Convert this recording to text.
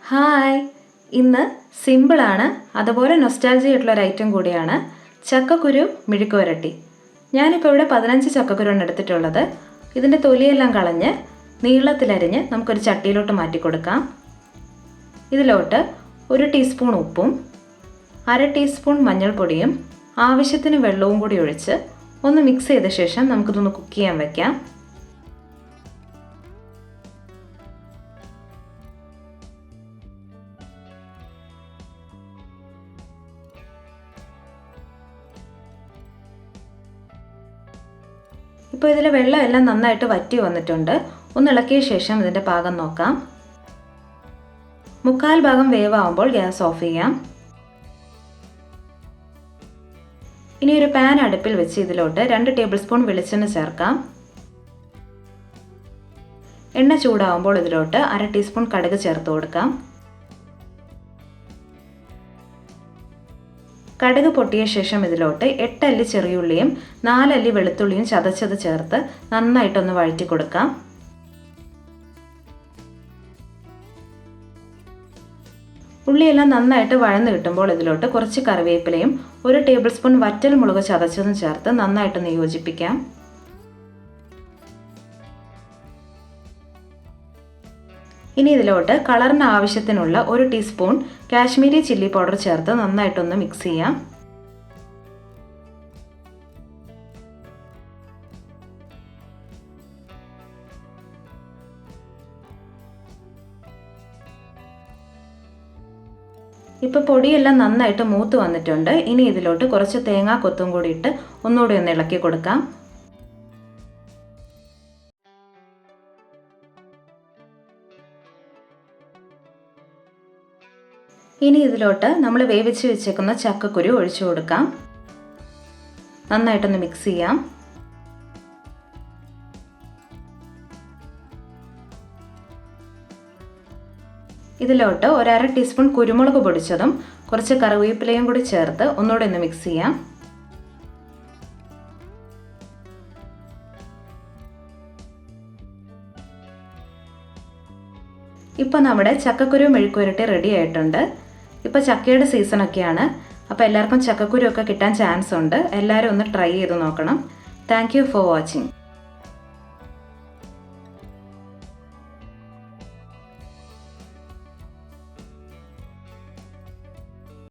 Hi, ഇന്ന് സിമ്പിളാണ്, അതുപോലെ നൊസ്റ്റാൾജി ആയിട്ടുള്ള ഒരു ഐറ്റം കൂടിയാണ് ചക്കക്കുരു മെഴുക്ക് വരട്ടി. ഞാനിപ്പോൾ ഇവിടെ 15 ചക്കക്കുരുവാണ് എടുത്തിട്ടുള്ളത്. ഇതിൻ്റെ തൊലിയെല്ലാം കളഞ്ഞ് നീളത്തിലരിഞ്ഞ് നമുക്കൊരു ചട്ടിയിലോട്ട് മാറ്റി കൊടുക്കാം. ഇതിലോട്ട് 1 ടീസ്പൂൺ ഉപ്പും 1/2 ടീസ്പൂൺ മഞ്ഞൾപ്പൊടിയും ആവശ്യത്തിന് വെള്ളവും കൂടി ഒഴിച്ച് ഒന്ന് മിക്സ് ചെയ്ത ശേഷം നമുക്കിതൊന്ന് കുക്ക് ചെയ്യാൻ വയ്ക്കാം. ഇപ്പോൾ ഇതിലെ വെള്ളം എല്ലാം നന്നായിട്ട് വറ്റി വന്നിട്ടുണ്ട്. ഒന്ന് ഇളക്കിയ ശേഷം ഇതിൻ്റെ പാകം നോക്കാം. 1/4 ഭാഗം വേവാകുമ്പോൾ ഗ്യാസ് ഓഫ് ചെയ്യാം. ഇനി ഒരു പാൻ അടുപ്പിൽ വെച്ച് ഇതിലോട്ട് 2 ടേബിൾ സ്പൂൺ വെളിച്ചെണ്ണ ചേർക്കാം. എണ്ണ ചൂടാവുമ്പോൾ ഇതിലോട്ട് 1/2 ടീസ്പൂൺ കടുക് ചേർത്ത് കൊടുക്കാം. കടുക് പൊട്ടിയ ശേഷം ഇതിലോട്ട് 8 അല്ലി ചെറിയുള്ളിയും 4 അല്ലി വെളുത്തുള്ളിയും ചതച്ചത് ചേർത്ത് നന്നായിട്ടൊന്ന് വഴറ്റി കൊടുക്കാം. ഉള്ളിയെല്ലാം നന്നായിട്ട് വഴന്ന് കിട്ടുമ്പോൾ ഇതിലോട്ട് കുറച്ച് കറിവേപ്പിലയും 1 ടേബിൾ സ്പൂൺ വറ്റൽ മുളക് ചതച്ചതും ചേർത്ത് നന്നായിട്ടൊന്ന് യോജിപ്പിക്കാം. ഇനി ഇതിലോട്ട് കളറിന് ആവശ്യത്തിനുള്ള 1 ടീസ്പൂൺ കാശ്മീരി ചില്ലി പൗഡർ ചേർത്ത് നന്നായിട്ടൊന്ന് മിക്സ് ചെയ്യാം. ഇപ്പോൾ പൊടിയെല്ലാം നന്നായിട്ട് മൂത്ത് വന്നിട്ടുണ്ട്. ഇനി ഇതിലോട്ട് കുറച്ച് തേങ്ങാ കൊത്തും കൂടി ഇട്ട് ഒന്നുകൂടി ഒന്ന് ഇളക്കി കൊടുക്കാം. ഇനി ഇതിലോട്ട് നമ്മൾ വേവിച്ച് വെച്ചേക്കുന്ന ചക്കക്കുരു ഒഴിച്ചു കൊടുക്കാം. നന്നായിട്ടൊന്ന് മിക്സ് ചെയ്യാം. ഇതിലോട്ട് 1/2 ടീസ്പൂൺ കുരുമുളക് പൊടിച്ചതും കുറച്ച് കറിവേപ്പിലയും കൂടി ചേർത്ത് ഒന്നുകൂടി ഒന്ന് മിക്സ് ചെയ്യാം. ഇപ്പോൾ നമ്മുടെ ചക്കക്കുരു മെഴുക്ക് വരട്ടി റെഡി ആയിട്ടുണ്ട്. ഇപ്പോൾ ചക്കയുടെ സീസണൊക്കെയാണ്. അപ്പോൾ എല്ലാവർക്കും ചക്കക്കുരു ഒക്കെ കിട്ടാൻ ചാൻസ് ഉണ്ട്. എല്ലാവരും ഒന്ന് ട്രൈ ചെയ്ത് നോക്കണം. Thank you for watching.